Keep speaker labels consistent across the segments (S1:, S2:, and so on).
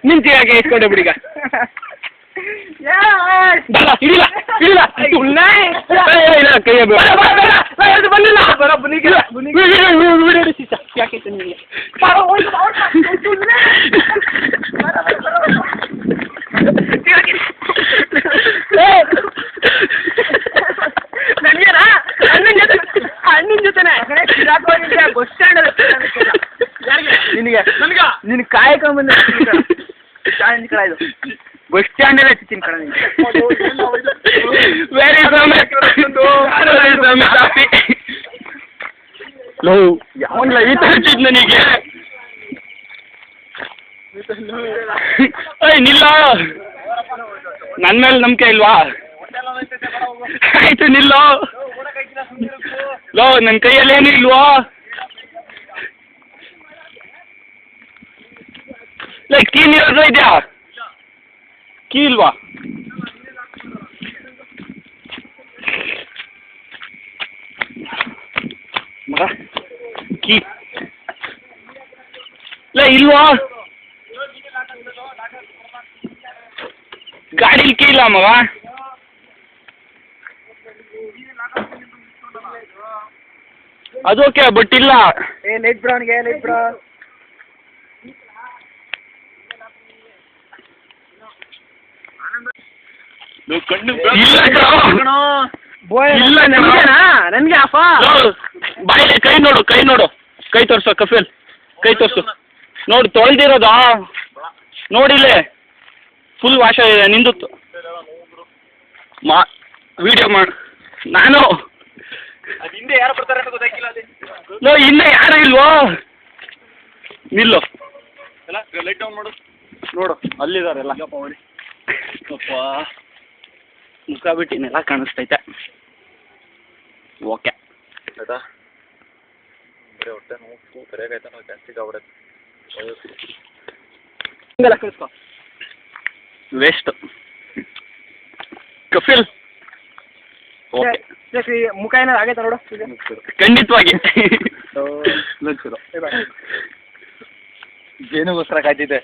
S1: ನಿಂತಿಯಾಗೆ ಇಟ್ಕೊಂಡೆ ಬಿಡಿಗ ಹಿಡಿಲ್ಲ ಹಿಡಿಲ್ಲ ಕೈಯ ಬಂದಿಲ್ಲ ಯಾಕೆ ನನಗೇನ ಅಣ್ಣನ ಜೊತೆನೆ ಬಸ್ ಸ್ಟ್ಯಾಂಡ್ ನಿನಗೆ ನಿನ್ ಕಾಯ್ಕೊಂಡ್ ಬಂದ ಬಸ್ ಸ್ಟ್ಯಾಂಡ್ ಎಲ್ಲ ಹಚ್ಚಿನ ಕಣ ಯಾವನ್ಲ ಈ ತರ ಹಚ್ಚಿದ್ ನನಗೆ ನಿಲ್ಲ ನನ್ನ ಮೇಲೆ ನಂಬಿಕೆ ಇಲ್ವಾ ಆಯ್ತು ನಿಲ್ಲೋ ಲೋ ನನ್ನ ಕೈಯಲ್ಲಿ ಏನು ಇಲ್ವಾ ಲೈಕ್ ಕೀ ನೀರೋದು ಇದೆಯಾ ಕೀ ಇಲ್ವಾ ಮಗ ಕೀ ಲೈ ಇಲ್ವಾ ಗಾಡೀಲಿ ಕೀ ಇಲ್ಲ ಮಗ ಅದು ಓಕೆ ಬಟ್ ಇಲ್ಲ ಲೈಟ್ ಬ್ರೌನ್ಗೆ ಲೈಟ್ ಬ್ರೌನ್ ಇಲ್ಲ ನನ್ಗೆ ಅಪ್ಪ ಬಾಯಿಲೆ ಕೈ ನೋಡು ಕೈ ತೋರ್ಸು ಕಫಿಲ್ ಕೈ ತೋರ್ಸು ನೋಡು ತೊಳೆದಿರೋದಾ ನೋಡಿಲ್ಲೇ ಫುಲ್ ವಾಶ ನಿಂದುತ್ತು ವಿಡಿಯೋ ಮಾಡು ನಾನು ಹಿಂದೆ ಯಾರು ಬರ್ತಾರೆ ಅಂತ ಗೊತ್ತಾಗಿಲ್ಲ ಲೋ ಹಿಂದೆ ಯಾರು ಇಲ್ವೋ ನಿಲ್ಲು ಲೈಟ್ ಡೌನ್ ಮಾಡು ನೋಡು ಅಲ್ಲಿದಾರೆಲ್ಲ ಅಪ್ಪ ಮುಖ ಬಿಟ್ಟಿನೆಲ್ಲ ಕಾಣಿಸ್ತೈತೆ ಓಕೆ ಆಯ್ತಾ ಬರೀ ಹೊಟ್ಟೆ ನೋವು ಕರೆಯಾಗೈತೆ ನಾವು ಜಾಸ್ತಿ ಗಾಬರೈತೆ ಹಿಂಗೆಲ್ಲ ಕಳಿಸ್ಕೊ ವೇಸ್ಟ್ ಕಫಿಲ್ ಓಕೆ ಮುಖ ಏನಾದ್ರು ಆಗೈತೆ ನೋಡು ಖಂಡಿತವಾಗಿ ಜೇನುಗೋಸ್ಕರ ಕಾಯ್ತಿದ್ದೆ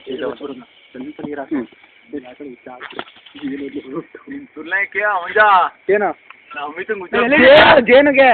S1: ಜೇನುಗೆ